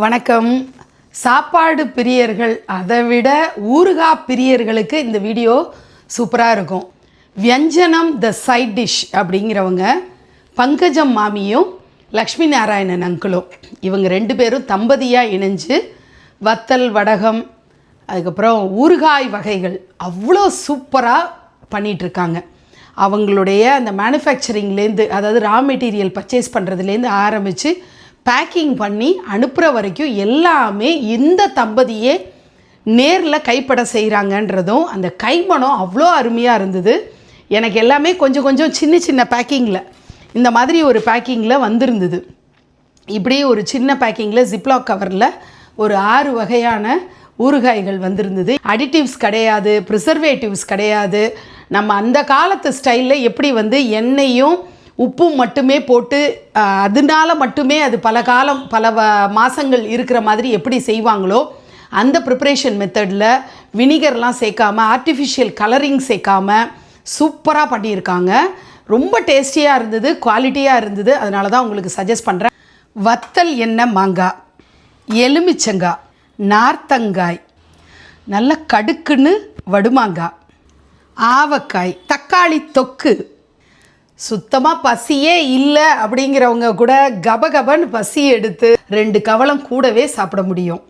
வணக்கம். சாப்பாடு பிரியர்கள் அதை விட ஊறுகாய் பிரியர்களுக்கு இந்த வீடியோ சூப்பராக இருக்கும். வியஞ்சனம் த சைட் டிஷ் அப்படிங்கிறவங்க பங்கஜம் மாமியும் லக்ஷ்மி நாராயணன் அங்கிளும், இவங்க ரெண்டு பேரும் தம்பதியாக இணைஞ்சு வத்தல் வடகம் அதுக்கப்புறம் ஊறுகாய் வகைகள் அவ்வளோ சூப்பராக பண்ணிகிட்ருக்காங்க. அவங்களுடைய அந்த மேனுஃபேக்சரிங்லேருந்து, அதாவது ரா மெட்டீரியல் பர்ச்சேஸ் பண்ணுறதுலேருந்து ஆரம்பித்து பேக்கிங் பண்ணி அனுப்புகிற வரைக்கும் எல்லாமே இந்த தம்பதியே நேரில் கைப்பட செய்கிறாங்கன்றதும் அந்த கைமணம் அவ்வளோ அருமையாக இருந்தது. எனக்கு எல்லாமே கொஞ்சம் கொஞ்சம் சின்ன சின்ன பேக்கிங்கில் இந்த மாதிரி ஒரு பேக்கிங்கில் வந்திருந்தது. இப்படி ஒரு சின்ன பேக்கிங்கில் ஜிப்லாக் கவரில் ஒரு 6 வகையான ஊறுகாய்கள் வந்திருந்தது. அடிட்டிவ்ஸ் கிடையாது, ப்ரிசர்வேட்டிவ்ஸ் கிடையாது. நம்ம அந்த காலத்து ஸ்டைலில் எப்படி எண்ணெயும் உப்பும் மட்டுமே போட்டு அதனால மட்டுமே அது பல மாதங்கள் இருக்கிற மாதிரி எப்படி செய்வாங்களோ அந்த ப்ரிப்ரேஷன் மெத்தடில் வினிகர்லாம் சேர்க்காமல், ஆர்டிஃபிஷியல் கலரிங் சேர்க்காமல் சூப்பராக பண்ணியிருக்காங்க. ரொம்ப டேஸ்டியாக இருந்தது, குவாலிட்டியாக இருந்தது. அதனால தான் உங்களுக்கு சஜஸ்ட் பண்ணுறேன். வத்தல் எண்ணெய் மாங்காய், எலுமிச்சங்காய், நார்த்தங்காய், நல்ல கடுக்குன்னு வடுமாங்காய், ஆவக்காய், தக்காளி தொக்கு. சுத்தமாக பசியே இல்லை அப்படிங்கிறவங்க கூட கபகபன்னு பசி எடுத்து 2 கவளம் கூடவே சாப்பிட முடியும்.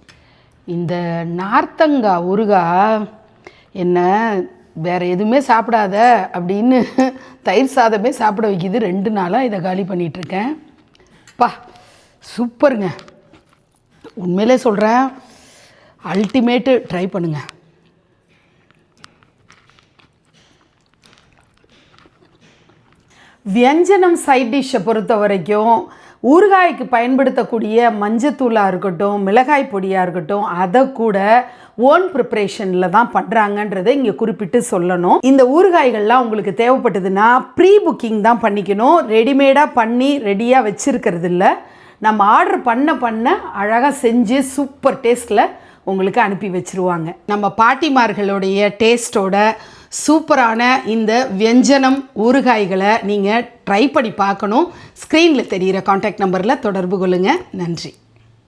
இந்த நார்த்தங்காய் ஊறுகாய் என்ன வேறு எதுவுமே சாப்பிடாத அப்படின்னு தயிர் சாதமே சாப்பிட வைக்கிது. 2 நாளாக இதை காலி பண்ணிகிட்ருக்கேன். சூப்பருங்க, உண்மையிலே சொல்கிறேன். அல்டிமேட்டு, ட்ரை பண்ணுங்கள். வியஞ்சனம் சைட் டிஷ்ஷை பொறுத்த வரைக்கும் ஊறுகாய்க்கு பயன்படுத்தக்கூடிய மஞ்சத்தூளாக இருக்கட்டும், மிளகாய் பொடியாக இருக்கட்டும், அதை கூட ஓன் ப்ரிப்ரேஷனில் தான் பண்ணுறாங்கன்றதை இங்கே குறிப்பிட்டு சொல்லணும். இந்த ஊறுகாய்கள்லாம் உங்களுக்கு தேவைப்பட்டதுன்னா ப்ரீ புக்கிங் தான் பண்ணிக்கணும். ரெடிமேடாக பண்ணி ரெடியாக வச்சுருக்கிறது இல்லை. நம்ம ஆர்டர் பண்ண அழகாக செஞ்சு சூப்பர் டேஸ்ட்டில் உங்களுக்கு அனுப்பி வச்சுருவாங்க. நம்ம பாட்டிமார்களுடைய டேஸ்ட்டோட சூப்பரான இந்த வியஞ்சனம் ஊறுகாய்களை நீங்கள் ட்ரை பண்ணி பார்க்கணும். ஸ்க்ரீனில் தெரிகிற காண்டாக்ட் நம்பரில் தொடர்பு கொள்ளுங்கள். நன்றி.